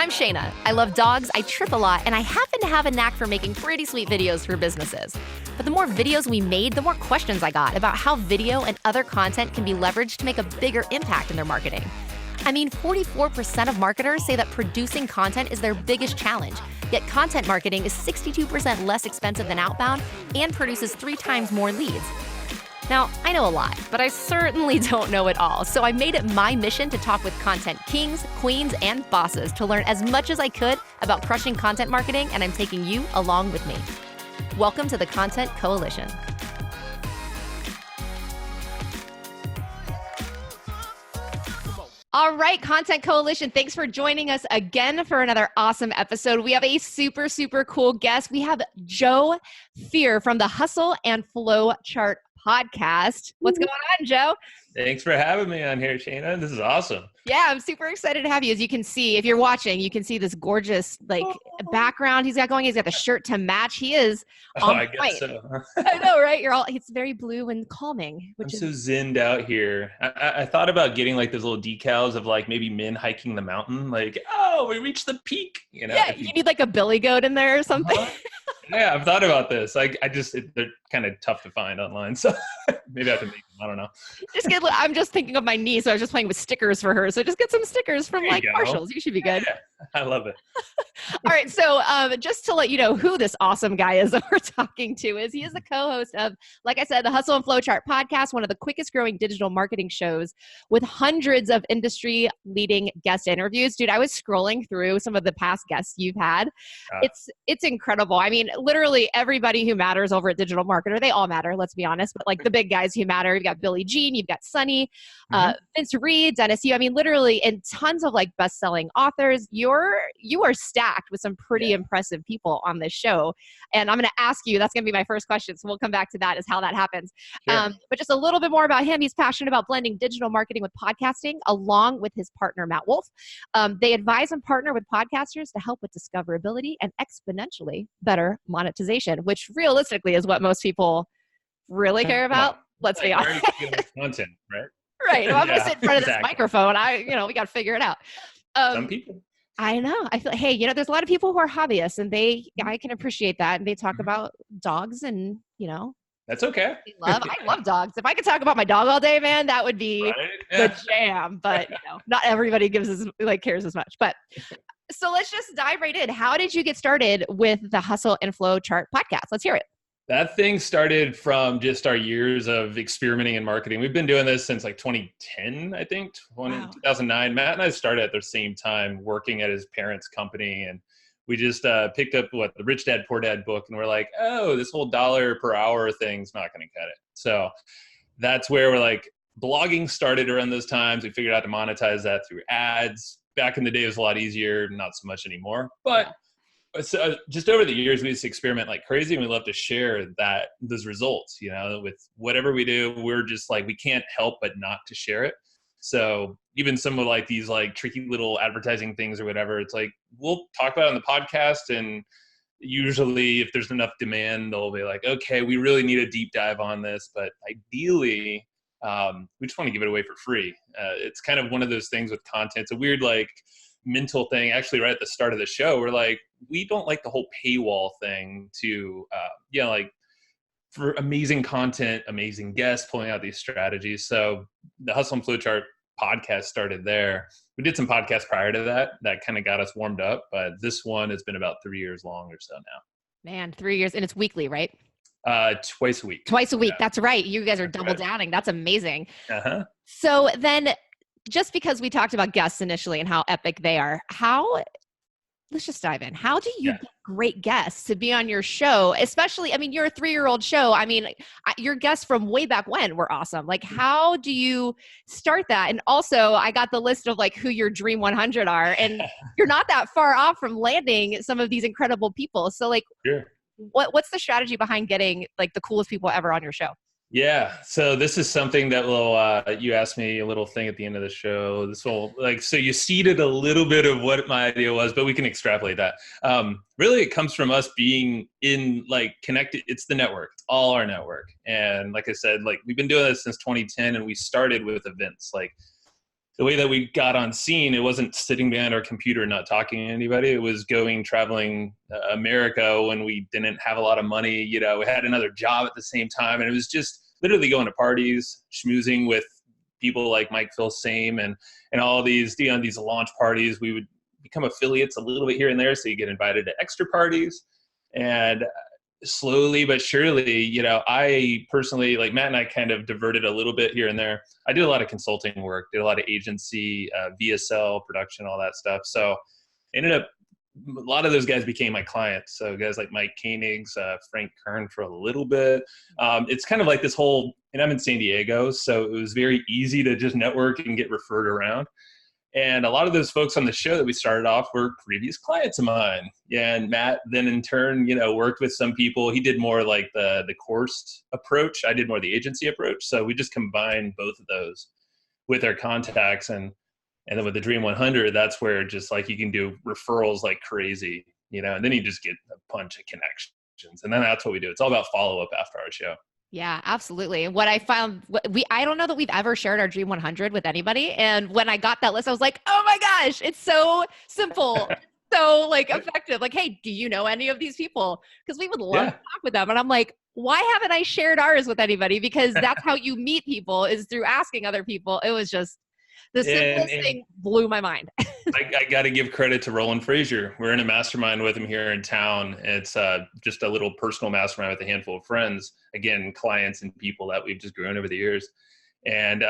I'm Shayna. I love dogs, I trip a lot, and I happen to have a knack for making pretty sweet videos for businesses. But the more videos we made, the more questions I got about how video and other content can be leveraged to make a bigger impact in their marketing. I mean, 44% of marketers say that producing content is their biggest challenge, yet content marketing is 62% less expensive than outbound and produces 3 times more leads. Now, I know a lot, but I certainly don't know it all, so I made it my mission to talk with content kings, queens, and bosses to learn as much as I could about crushing content marketing, and I'm taking you along with me. Welcome to the Content Coalition. All right, Content Coalition, thanks for joining us again for another awesome episode. We have a super, super cool guest. We have Joe Fier from the Hustle and Flowchart Podcast. What's going on, Joe? Thanks for having me on here, Shayna. This is awesome. Yeah, I'm super excited to have you. As you can see, if you're watching, you can see this gorgeous background he's got going. He's got the shirt to match. He is on I guess so. I know, right? It's very blue and calming. I'm so zenned out here. I thought about getting like those little decals of like maybe men hiking the mountain. Like, oh, we reached the peak. You know? Yeah, you need like a billy goat in there or something. Yeah, I've thought about this. They're kind of tough to find online. So maybe I have to make them. I don't know. I'm just thinking of my niece. So I was just playing with stickers for her. So just get some stickers from like Marshalls. You should be good. Yeah, I love it. All right. So just to let you know who this awesome guy is that we're talking to is, he is the co-host of, like I said, the Hustle and Flowchart Podcast, one of the quickest growing digital marketing shows with hundreds of industry leading guest interviews. Dude, I was scrolling through some of the past guests you've had. It's incredible. I mean, literally everybody who matters over at Digital Marketer, they all matter, let's be honest, but like the big guys who matter, you've got Billie Jean, you've got Sunny, Vince Reed, Dennis Yu, I mean, literally, and tons of like best-selling authors. You are stacked with some pretty impressive people on this show. And I'm going to ask you, that's going to be my first question. So we'll come back to that, is how that happens. Sure. But just a little bit more about him. He's passionate about blending digital marketing with podcasting, along with his partner, Matt Wolfe. They advise and partner with podcasters to help with discoverability and exponentially better monetization, which realistically is what most people really care about. Let's be honest. Content, right? Right. Well, I'm going to sit in front of this microphone. We got to figure it out. Some people. I know. I feel, hey, there's a lot of people who are hobbyists, and I can appreciate that. And they talk about dogs and, That's okay. I love dogs. If I could talk about my dog all day, man, that would be the jam. But, not everybody cares as much. But so let's just dive right in. How did you get started with the Hustle and Flowchart podcast? Let's hear it. That thing started from just our years of experimenting in marketing. We've been doing this since like 2010, I think, 2009. Matt and I started at the same time working at his parents' company. And we just picked up the Rich Dad, Poor Dad book. And we're like, oh, this whole dollar per hour thing's not going to cut it. So that's where we're like, blogging started around those times. We figured out to monetize that through ads. Back in the day, it was a lot easier, not so much anymore. But so just over the years, we just experiment like crazy, and we love to share those results, with whatever we do. We're just like, we can't help but not to share it. So even some of like these like tricky little advertising things or whatever, it's like, we'll talk about it on the podcast. And usually if there's enough demand, they'll be like, okay, we really need a deep dive on this. But ideally, we just want to give it away for free. It's kind of one of those things with content. It's a weird, like, mental thing. Actually, right at the start of the show, we're like, we don't like the whole paywall thing to, for amazing content, amazing guests, pulling out these strategies. So the Hustle and Flowchart podcast started there. We did some podcasts prior to that kind of got us warmed up, but this one has been about 3 years long or so now. Man, 3 years, and it's weekly, right? Twice a week. Twice a week. Yeah. That's right. You guys are double downing. That's amazing. So then, just because we talked about guests initially and how epic they are, let's just dive in. How do you get great guests to be on your show? Especially, I mean, you're a 3-year-old show. I mean, your guests from way back when were awesome. Like, how do you start that? And also, I got the list of like who your Dream 100 are, and you're not that far off from landing some of these incredible people. So like, what's the strategy behind getting like the coolest people ever on your show? Yeah. So this is something that will, you asked me a little thing at the end of the show. This will so you seeded a little bit of what my idea was, but we can extrapolate that. Really, it comes from us being in connected. It's the network. It's all our network. And like I said, we've been doing this since 2010, and we started with events. the way that we got on scene, it wasn't sitting behind our computer not talking to anybody. It was traveling America when we didn't have a lot of money. We had another job at the same time, and it was just literally going to parties, schmoozing with people like Mike Phil Same and all these launch parties. We would become affiliates a little bit here and there, so you get invited to extra parties. And slowly but surely, I personally, like Matt and I kind of diverted a little bit here and there. I did a lot of consulting work, did a lot of agency, VSL, production, all that stuff. So ended up, a lot of those guys became my clients. So guys like Mike Koenig's, Frank Kern for a little bit. It's kind of like this whole, and I'm in San Diego, so it was very easy to just network and get referred around. And a lot of those folks on the show that we started off were previous clients of mine. Yeah, and Matt then in turn, worked with some people. He did more like the course approach. I did more the agency approach. So we just combined both of those with our contacts. And then with the Dream 100, that's where just like you can do referrals like crazy, and then you just get a bunch of connections. And then that's what we do. It's all about follow-up after our show. Yeah, absolutely. What I found, I don't know that we've ever shared our Dream 100 with anybody. And when I got that list, I was like, oh my gosh, it's so simple, so like effective. Like, hey, do you know any of these people? Because we would love to talk with them. And I'm like, why haven't I shared ours with anybody? Because that's how you meet people, is through asking other people. It was just the simplest thing blew my mind. I got to give credit to Roland Frazier. We're in a mastermind with him here in town. It's just a little personal mastermind with a handful of friends, again, clients and people that we've just grown over the years. And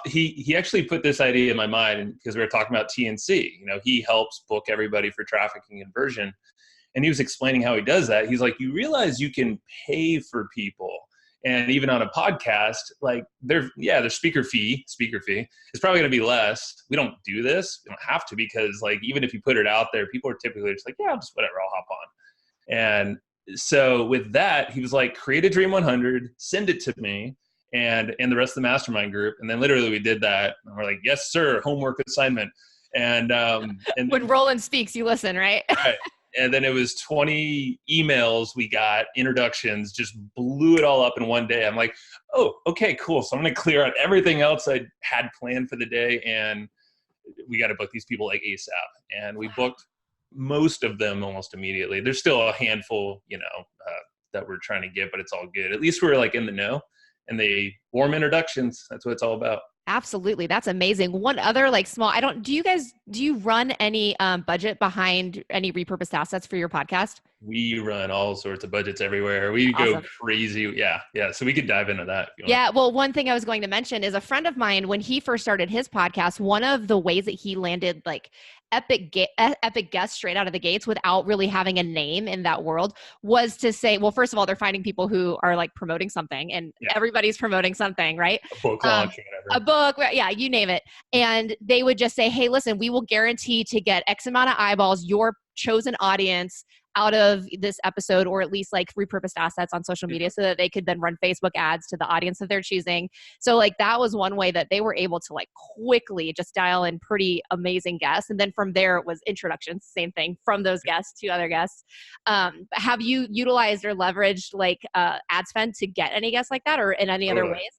he actually put this idea in my mind because we were talking about TNC. He helps book everybody for traffic and conversion. And he was explaining how he does that. He's like, you realize you can pay for people. And even on a podcast, like their speaker fee is probably going to be less. We don't do this. We don't have to, because like, even if you put it out there, people are typically just like, yeah, just whatever, I'll hop on. And so with that, he was like, create a Dream 100, send it to me and the rest of the mastermind group. And then literally we did that. And we're like, yes, sir, homework assignment. And when Roland speaks, you listen, right? Right. And then it was 20 emails we got, introductions, just blew it all up in one day. I'm like, oh, okay, cool. So I'm going to clear out everything else I had planned for the day. And we got to book these people like ASAP. And we booked most of them almost immediately. There's still a handful, that we're trying to get, but it's all good. At least we're like in the know, and they warm introductions. That's what it's all about. Absolutely. That's amazing. One other like small, do you run any budget behind any repurposed assets for your podcast? We run all sorts of budgets everywhere. We go crazy. Yeah. So we could dive into that. Yeah. Well, one thing I was going to mention is a friend of mine, when he first started his podcast, one of the ways that he landed like epic guests straight out of the gates without really having a name in that world was to say, well, first of all, they're finding people who are like promoting something, and everybody's promoting something, right? A book launch or whatever. A book. Yeah. You name it. And they would just say, hey, listen, we will guarantee to get X amount of eyeballs, your chosen audience, out of this episode, or at least like repurposed assets on social media, so that they could then run Facebook ads to the audience that they're choosing. So like that was one way that they were able to like quickly just dial in pretty amazing guests. And then from there it was introductions, same thing, from those guests to other guests. Have you utilized or leveraged like ad spend to get any guests like that, or in any other ways?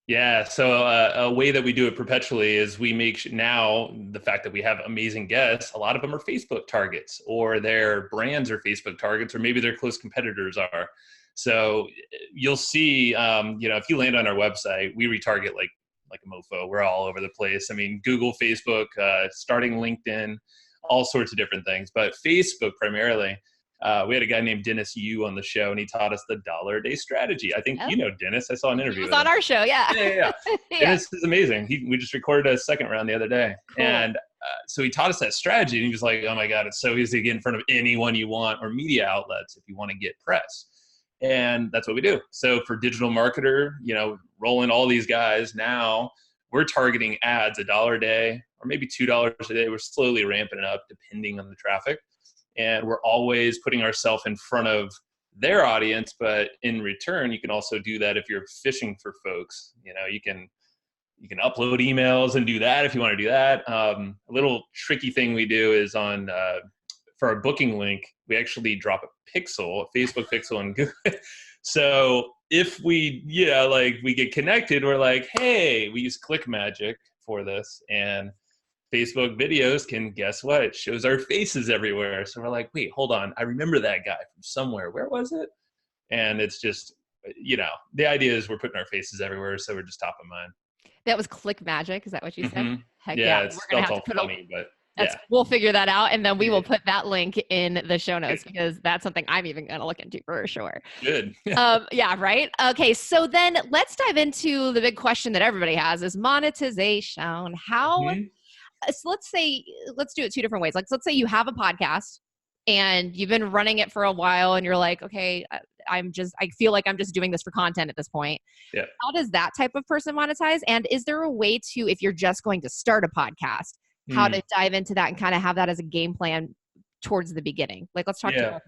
Yeah. So a way that we do it perpetually is we make now the fact that we have amazing guests, a lot of them are Facebook targets, or their brands are Facebook targets, or maybe their close competitors are. So you'll see, if you land on our website, we retarget like a mofo. We're all over the place. I mean, Google, Facebook, starting LinkedIn, all sorts of different things, but Facebook primarily. We had a guy named Dennis Yu on the show, and he taught us the $1 a day strategy. I think you know Dennis. I saw an interview. He was on our show, yeah. Yeah. Dennis is amazing. We just recorded a second round the other day, and so he taught us that strategy. And he was like, "Oh my God, it's so easy to get in front of anyone you want, or media outlets if you want to get press." And that's what we do. So for digital marketer, rolling all these guys now, we're targeting ads $1 a day, or maybe $2 a day. We're slowly ramping it up depending on the traffic. And we're always putting ourselves in front of their audience, but in return, you can also do that if you're fishing for folks. You can upload emails and do that if you want to do that. A little tricky thing we do is on for our booking link, we actually drop a pixel, a Facebook pixel, and Google. So if we, we get connected, we're like, hey, we use Click Magic for this. And Facebook videos can, guess what? It shows our faces everywhere. So we're like, wait, hold on. I remember that guy from somewhere. Where was it? And it's just, the idea is we're putting our faces everywhere. So we're just top of mind. That was click magic. Is that what you said? Mm-hmm. Heck yeah. yeah. It's We're going to all have to put funny, but yeah. We'll figure that out. And then we will put that link in the show notes because that's something I'm even going to look into for sure. Good. Yeah, right. Okay. So then let's dive into the big question that everybody has is monetization. How, so let's do it two different ways. Like, let's say you have a podcast and you've been running it for a while and you're like, okay, I feel like I'm just doing this for content at this point. Yeah. How does that type of person monetize? And is there a way to, if you're just going to start a podcast, how to dive into that and kind of have that as a game plan towards the beginning? Like, let's talk about.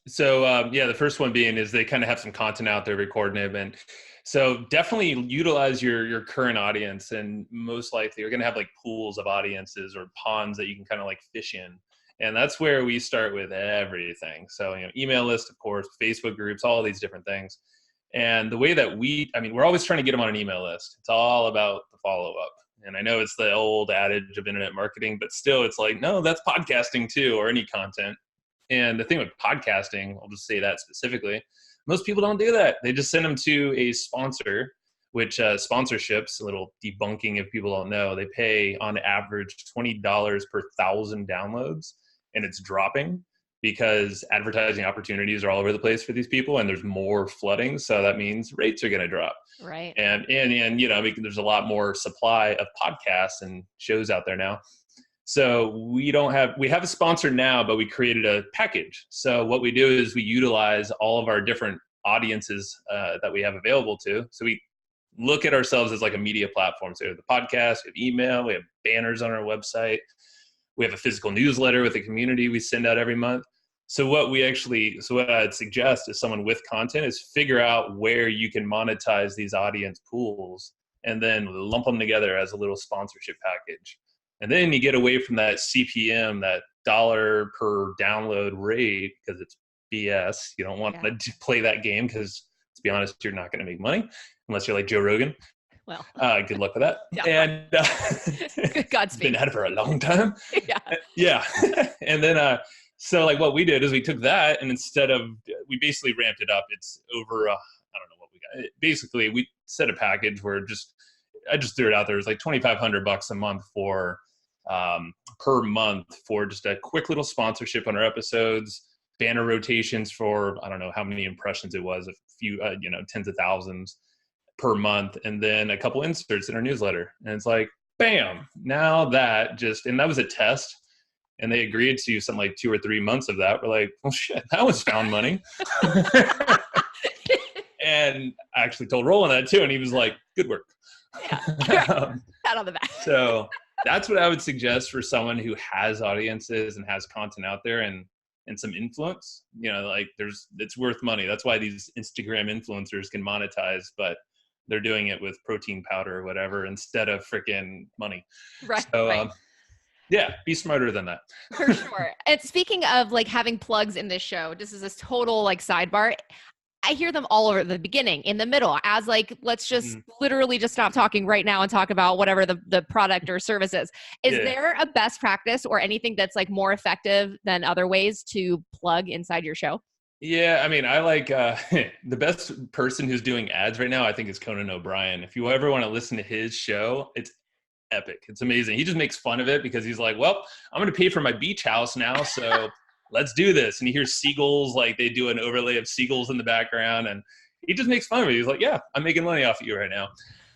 So, the first one being is they kind of have some content out there recording it. And so definitely utilize your current audience, and most likely you're going to have like pools of audiences or ponds that you can kind of like fish in. And that's where we start with everything. So, email list, of course, Facebook groups, all these different things. And the way that we're always trying to get them on an email list. It's all about the follow-up. And I know it's the old adage of internet marketing, but still it's like, no, that's podcasting too, or any content. And the thing with podcasting, I'll just say that specifically, most people don't do that. They just send them to a sponsor, which sponsorships, a little debunking if people don't know, they pay on average $20 per 1,000 downloads, and it's dropping because advertising opportunities are all over the place for these people, and there's more flooding. So that means rates are going to drop. Right. And there's a lot more supply of podcasts and shows out there now. So we have a sponsor now, but we created a package. So what we do is we utilize all of our different audiences that we have available to. So we look at ourselves as like a media platform. So we have the podcast, we have email, we have banners on our website. We have a physical newsletter with a community we send out every month. So what I'd suggest is someone with content is figure out where you can monetize these audience pools and then lump them together as a little sponsorship package. And then you get away from that CPM, that dollar per download rate, because it's BS. You don't want to play that game because, to be honest, you're not going to make money unless you're like Joe Rogan. Well, good luck with that. Yeah. And Godspeed. Been at it for a long time. Yeah. Yeah. And then, so like what we did is we took that and we basically ramped it up. It's over, I don't know what we got. Basically, we set a package where I just threw it out there. It was like $2,500 a month per month for just a quick little sponsorship on our episodes, banner rotations for, I don't know how many impressions it was, a few, tens of thousands per month, and then a couple inserts in our newsletter. And it's like, bam, now and that was a test. And they agreed to something like 2 or 3 months of that. We're like, well, shit, that was found money. And I actually told Roland that too. And he was like, good work. Yeah. Pat on the back. So that's what I would suggest for someone who has audiences and has content out there and some influence. It's worth money. That's why these Instagram influencers can monetize, but they're doing it with protein powder or whatever instead of freaking money. Right. So, right. Yeah, be smarter than that. For sure. And speaking of like having plugs in this show, this is this total like sidebar. I hear them all over the beginning, in the middle, as like, let's just literally just stop talking right now and talk about whatever the product or service is. Is there a best practice or anything that's like more effective than other ways to plug inside your show? Yeah, I mean, I like the best person who's doing ads right now, I think, is Conan O'Brien. If you ever want to listen to his show, it's epic. It's amazing. He just makes fun of it because he's like, well, I'm going to pay for my beach house now, so let's do this. And you hear seagulls, like they do an overlay of seagulls in the background, and he just makes fun of it. He's like, yeah, I'm making money off of you right now,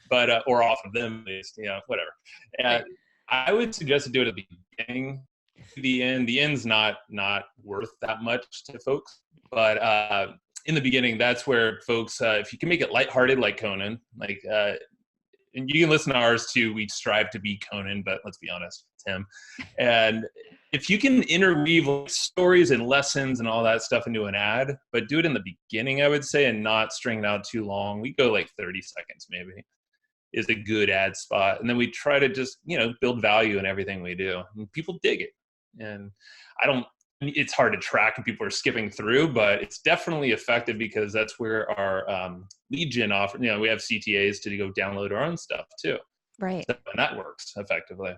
but or off of them at least, whatever. And I would suggest to do it at the beginning. The end. The end's not worth that much to folks, but in the beginning, that's where folks, if you can make it lighthearted like Conan, like and you can listen to ours too. We strive to be Conan, but let's be honest, it's him. And if you can interweave like stories and lessons and all that stuff into an ad, but do it in the beginning, I would say, and not string it out too long. We go like 30 seconds maybe is a good ad spot. And then we try to just, build value in everything we do. And people dig it. And it's hard to track and people are skipping through, but it's definitely effective because that's where our lead gen offer, we have CTAs to go download our own stuff too. Right. So, and that works effectively.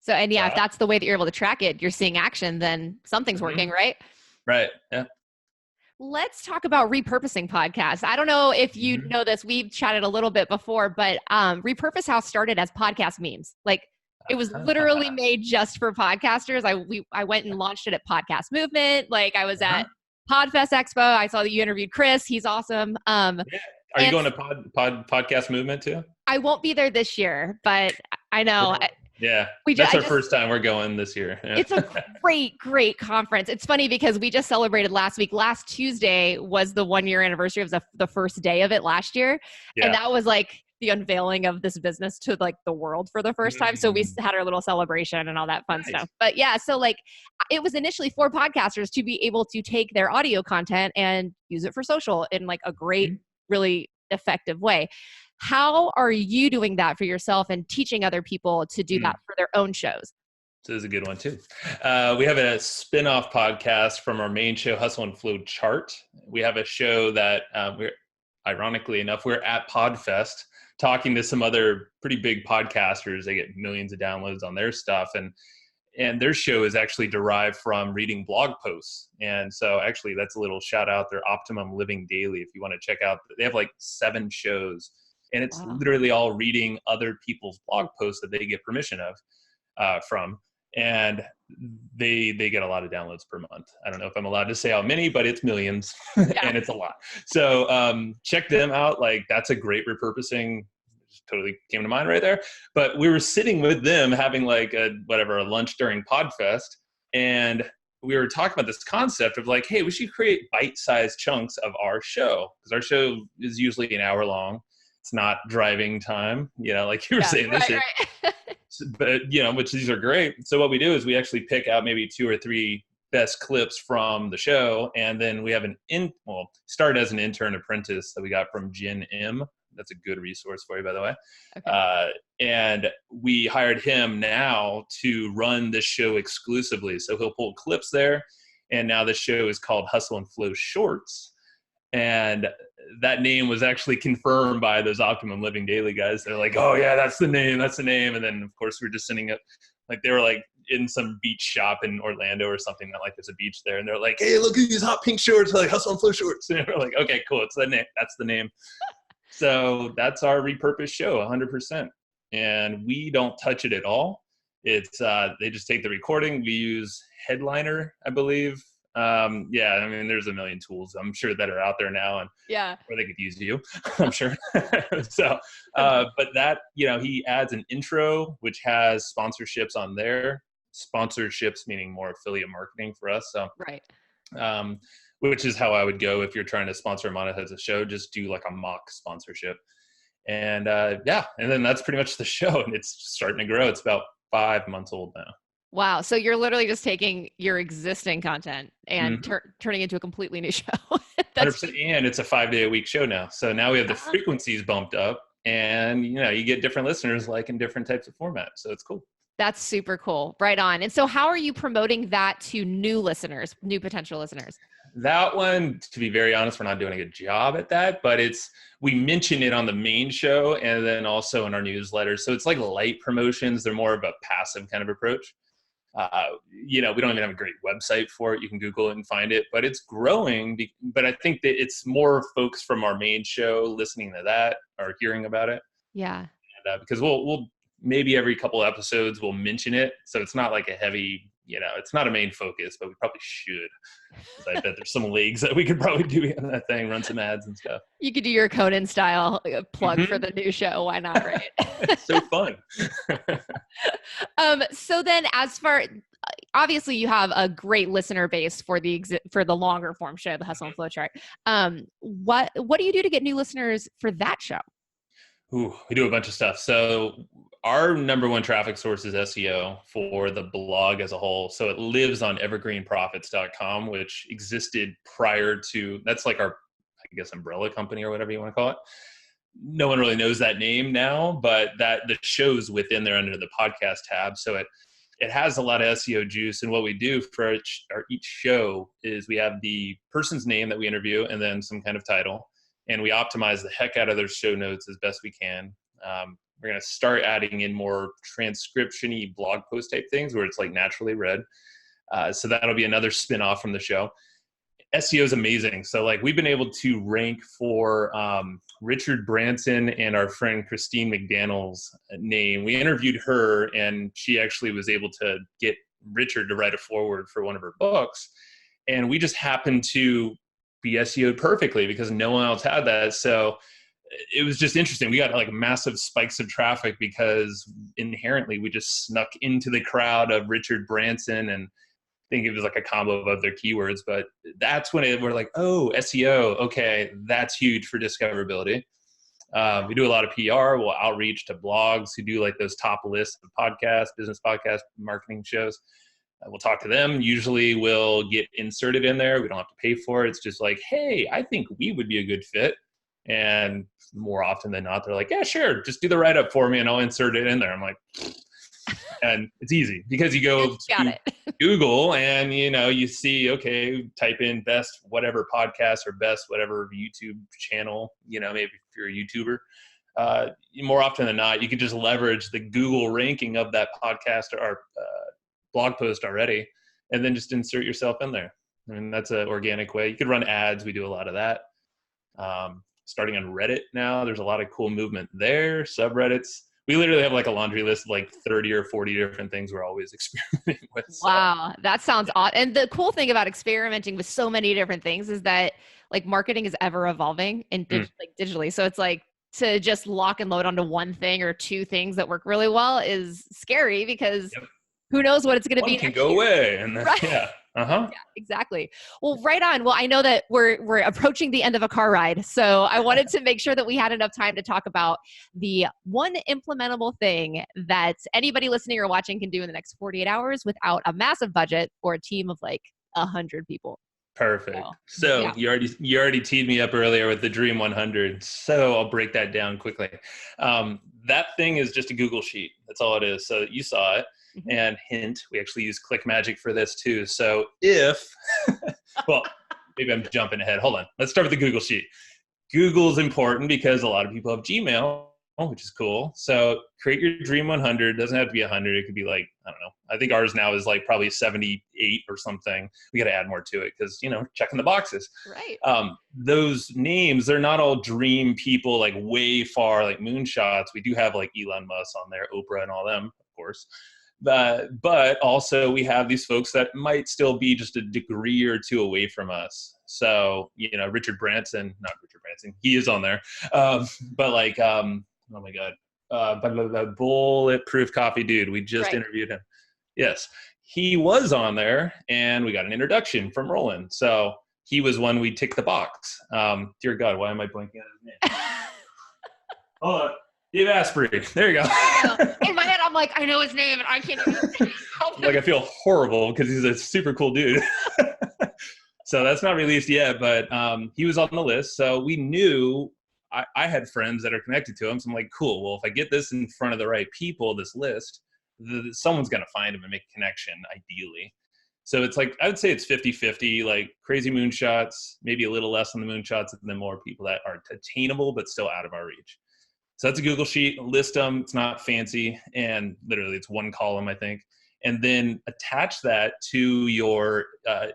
So, and yeah, So, if that's the way that you're able to track it, you're seeing action, then something's working, right? right. Yeah. Let's talk about Repurposing podcast. I don't know if you Mhm. know this. We've chatted a little bit before, but Repurpose House started as podcast memes. Like it was literally made just for podcasters. I went and launched it at Podcast Movement. Like I was Uh-huh. at Podfest Expo. I saw that you interviewed Chris. He's awesome. Yeah. Are you And going to podcast movement too? I won't be there this year, but I know. Yeah. We That's I our just first time we're going this year. Yeah. It's a great conference. It's funny because we just celebrated last week. Last Tuesday was the 1-year anniversary of the first day of it last year. Yeah. And that was like the unveiling of this business to like the world for the first time. So we had our little celebration and all that fun stuff. But yeah, so like it was initially for podcasters to be able to take their audio content and use it for social in like a great, really effective way. How are you doing that for yourself and teaching other people to do that for their own shows? So this is a good one too. We have a spin-off podcast from our main show, Hustle and Flowchart. We have a show that ironically enough, we're at Podfest talking to some other pretty big podcasters. They get millions of downloads on their stuff. And their show is actually derived from reading blog posts. And so actually that's a little shout out their Optimum Living Daily. If you want to check out, they have like 7 shows and it's literally all reading other people's blog posts that they get permission from. And they get a lot of downloads per month. I don't know if I'm allowed to say how many, but it's millions and it's a lot. So check them out. Like that's a great repurposing. Just totally came to mind right there. But we were sitting with them having like a lunch during Podfest. And we were talking about this concept of like, hey, we should create bite-sized chunks of our show because our show is usually an hour long. It's not driving time, like you were saying this year. But which these are great. So what we do is we actually pick out maybe 2 or 3 best clips from the show, and then we have started as an intern apprentice that we got from Jen M. That's a good resource for you, by the way. Okay. And we hired him now to run this show exclusively. So he'll pull clips there, and now the show is called Hustle and Flowshorts. And that name was actually confirmed by those Optimum Living Daily guys. They're like, oh yeah, that's the name. And then of course we're just sending it, like they were like in some beach shop in Orlando or something, that like there's a beach there. And they're like, hey, look at these hot pink shorts, like Hustle and Flow Shorts. And we're like, okay, cool. It's the name. That's the name. So that's our repurposed show 100%. And we don't touch it at all. It's they just take the recording. We use Headliner, I believe. There's a million tools I'm sure that are out there now, and or they could use you, I'm sure. So, but that, he adds an intro, which has sponsorships on there, sponsorships meaning more affiliate marketing for us. So, which is how I would go if you're trying to sponsor or monetize a show, just do like a mock sponsorship. And and then that's pretty much the show, and it's starting to grow. It's about 5 months old now. Wow. So you're literally just taking your existing content and turning it into a completely new show. 100%, and it's a 5-day-a-week show now. So now we have the frequencies bumped up, and you get different listeners like in different types of formats. So it's cool. That's super cool. Right on. And so how are you promoting that to new listeners, new potential listeners? That one, to be very honest, we're not doing a good job at that, but we mention it on the main show and then also in our newsletter. So it's like light promotions. They're more of a passive kind of approach. We don't even have a great website for it. You can Google it and find it, but it's growing. But I think that it's more folks from our main show listening to that or hearing about it. Yeah. And, because we'll maybe every couple of episodes we'll mention it. So it's not like a heavy, it's not a main focus, but we probably should. I bet there's some legs that we could probably do on that thing, run some ads and stuff. You could do your Conan style plug for the new show. Why not, right? It's so fun. So then obviously you have a great listener base for the longer form show, the Hustle and Flowchart. What do you do to get new listeners for that show? Ooh, we do a bunch of stuff. So our number one traffic source is SEO for the blog as a whole. So it lives on evergreenprofits.com, which existed prior to, that's like our, I guess, umbrella company or whatever you want to call it. No one really knows that name now, but the show's within there under the podcast tab. So it has a lot of SEO juice. And what we do for each show is we have the person's name that we interview and then some kind of title. And we optimize the heck out of their show notes as best we can. We're going to start adding in more transcription-y blog post type things where it's like naturally read. So that'll be another spin-off from the show. SEO is amazing. So like we've been able to rank for Richard Branson and our friend Christine McDaniel's name. We interviewed her and she actually was able to get Richard to write a foreword for one of her books. And we just happened to be SEO'd perfectly because no one else had that. So it was just interesting. We got like massive spikes of traffic because inherently we just snuck into the crowd of Richard Branson, and I think it was like a combo of other keywords, but that's when we're like, oh, SEO. Okay. That's huge for discoverability. We do a lot of PR. We'll outreach to blogs who do like those top lists of podcasts, business podcast, marketing shows. We'll talk to them. Usually we'll get inserted in there. We don't have to pay for it. It's just like, hey, I think we would be a good fit. And more often than not, they're like, yeah, sure. Just do the write-up for me and I'll insert it in there. I'm like, and it's easy because you go to Google and, you see, okay, type in best whatever podcast or best whatever YouTube channel, maybe if you're a YouTuber. More often than not, you can just leverage the Google ranking of that podcast or blog post already, and then just insert yourself in there. I mean, that's an organic way. You could run ads. We do a lot of that. Starting on Reddit now, there's a lot of cool movement there. Subreddits. We literally have like a laundry list of like 30 or 40 different things we're always experimenting with. So. Wow, that sounds odd. And the cool thing about experimenting with so many different things is that like marketing is ever evolving and digitally. So it's like to just lock and load onto one thing or two things that work really well is scary because who knows what it's going to be. One can go away. And then, right. Yeah, exactly. Well, right on. Well, I know that we're approaching the end of a car ride. So I wanted to make sure that we had enough time to talk about the one implementable thing that anybody listening or watching can do in the next 48 hours without a massive budget or a team of like 100 people. Perfect. So you already teed me up earlier with the Dream 100. So I'll break that down quickly. That thing is just a Google sheet. That's all it is. So you saw it. And hint, we actually use Click Magic for this too. So if, well, maybe I'm jumping ahead. Hold on. Let's start with the Google sheet. Google's important because a lot of people have Gmail, which is cool. So create your Dream 100. It doesn't have to be 100. It could be like, I don't know. I think ours now is like probably 78 or something. We got to add more to it because, checking the boxes. Right. Those names, they're not all dream people like way far, like moonshots. We do have like Elon Musk on there, Oprah and all them, of course. But also we have these folks that might still be just a degree or two away from us. So, Richard Branson, not Richard Branson, he is on there. But like, oh my God, Bulletproof Coffee dude, we just interviewed him. Yes, he was on there and we got an introduction from Roland. So he was one we ticked the box. Dear God, why am I blanking on his name? Hold on. Dave Asprey. There you go. In my head, I'm like, I know his name, and I can't even help him. Like, I feel horrible because he's a super cool dude. So that's not released yet, but he was on the list. So we knew I had friends that are connected to him. So I'm like, cool. Well, if I get this in front of the right people, this list, someone's going to find him and make a connection, ideally. So it's like, I would say it's 50-50, like crazy moonshots, maybe a little less on the moonshots, and then more people that are attainable but still out of our reach. So that's a Google sheet, list them. It's not fancy. And literally it's one column, I think. And then attach that to your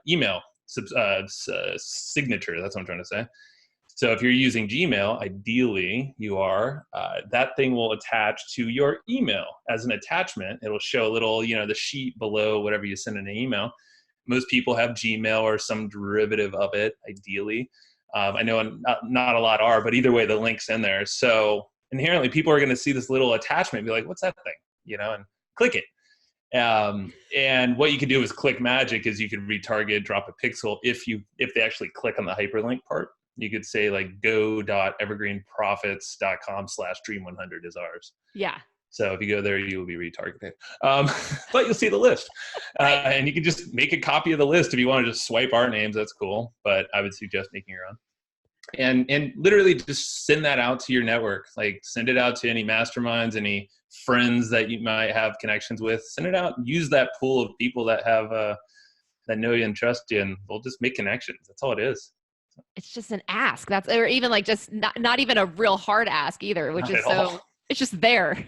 email signature. That's what I'm trying to say. So if you're using Gmail, ideally you are, that thing will attach to your email as an attachment. It'll show a little, the sheet below whatever you send in an email. Most people have Gmail or some derivative of it, ideally. I know not a lot are, but either way, the link's in there. So inherently people are going to see this little attachment and be like, what's that thing? And click it. And what you can do is Click Magic is you could retarget, drop a pixel. If they actually click on the hyperlink part, you could say like go.evergreenprofits.com/dream100 is ours. Yeah. So if you go there, you will be retargeted. But you'll see the list. And you can just make a copy of the list. If you want to just swipe our names, that's cool. But I would suggest making your own. And literally just send that out to your network. Like send it out to any masterminds, any friends that you might have connections with. Send it out. Use that pool of people that have that know you and trust you, and we'll just make connections. That's all it is. It's just an ask. Or even like just not even a real hard ask either, which is so It's just there.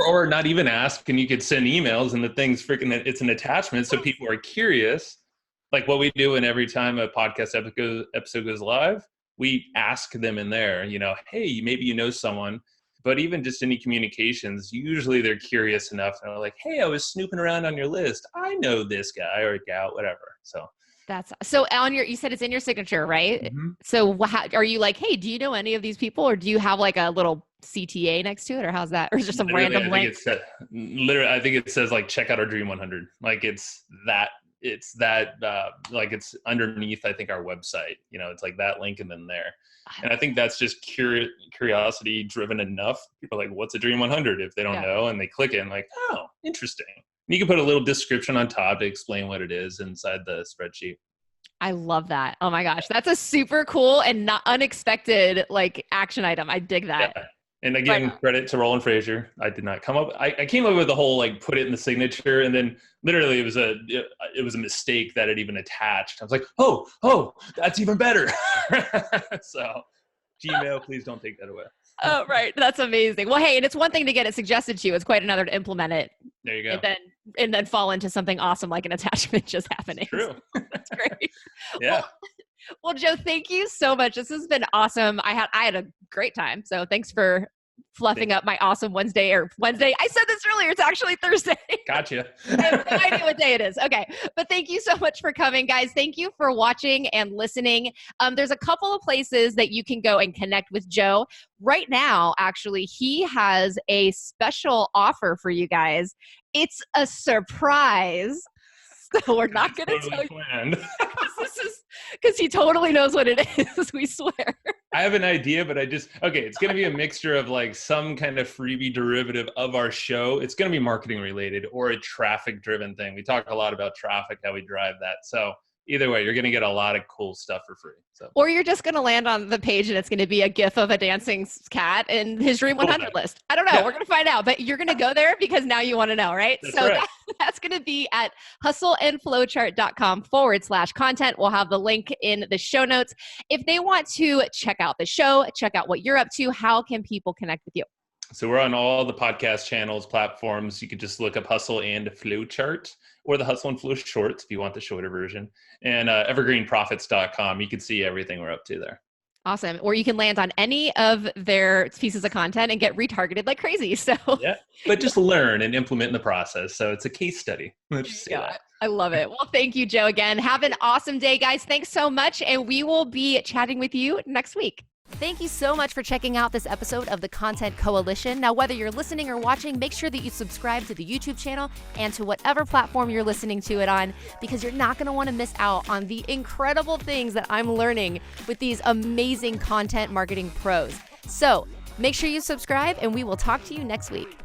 or not even ask, and you could send emails, and the thing's freaking, it's an attachment. So people are curious. Like what we do, and every time a podcast episode goes live, we ask them in there, hey, maybe you know someone, but even just any communications, usually they're curious enough. And they're like, hey, I was snooping around on your list. I know this guy or gal, whatever. So you said it's in your signature, right? Mm-hmm. So are you like, hey, do you know any of these people, or do you have like a little CTA next to it, or how's that? Or is there some random link? I think it says like, check out our Dream 100. Like it's underneath, I think, our website, it's like that link and then there. And I think that's just curiosity driven enough. People are like, what's a Dream 100 if they don't know? And they click it and like, oh, interesting. And you can put a little description on top to explain what it is inside the spreadsheet. I love that. Oh my gosh. That's a super cool and not unexpected like action item. I dig that. Yeah. And again, credit to Roland Frazier. I did not come up. I came up with the whole like put it in the signature, and then literally it was a mistake that it even attached. I was like, oh, that's even better. So, Gmail, please don't take that away. Oh, right. That's amazing. Well, hey, and it's one thing to get it suggested to you. It's quite another to implement it. There you go. And then fall into something awesome like an attachment just happening. True. That's great. Yeah. Well, Joe, thank you so much. This has been awesome. I had a great time. So thanks for fluffing up my awesome Wednesday. I said this earlier. It's actually Thursday. Gotcha. I have no idea what day it is. Okay. But thank you so much for coming, guys. Thank you for watching and listening. There's a couple of places that you can go and connect with Joe. Right now, actually, he has a special offer for you guys. It's a surprise. So we're not going to tell you. Because he totally knows what it is, we swear. I have an idea, but it's going to be a mixture of like some kind of freebie derivative of our show. It's going to be marketing related or a traffic driven thing. We talk a lot about traffic, how we drive that. So either way, you're going to get a lot of cool stuff for free. So. Or you're just going to land on the page and it's going to be a GIF of a dancing cat in his Dream 100 list. I don't know. Yeah. We're going to find out, but you're going to go there because now you want to know, right? That's right. That's going to be at hustleandflowchart.com/content. We'll have the link in the show notes. If they want to check out the show, check out what you're up to, how can people connect with you? So we're on all the podcast channels, platforms. You can just look up Hustle and Flowchart or the Hustle and Flowshorts if you want the shorter version. And evergreenprofits.com. You can see everything we're up to there. Awesome. Or you can land on any of their pieces of content and get retargeted like crazy. So yeah, but just learn and implement in the process. So it's a case study. Let's just say that. I love it. Well, thank you, Joe, again. Have an awesome day, guys. Thanks so much. And we will be chatting with you next week. Thank you so much for checking out this episode of the Content Coalition. Now, whether you're listening or watching, make sure that you subscribe to the YouTube channel and to whatever platform you're listening to it on, because you're not going to want to miss out on the incredible things that I'm learning with these amazing content marketing pros. So make sure you subscribe, and we will talk to you next week.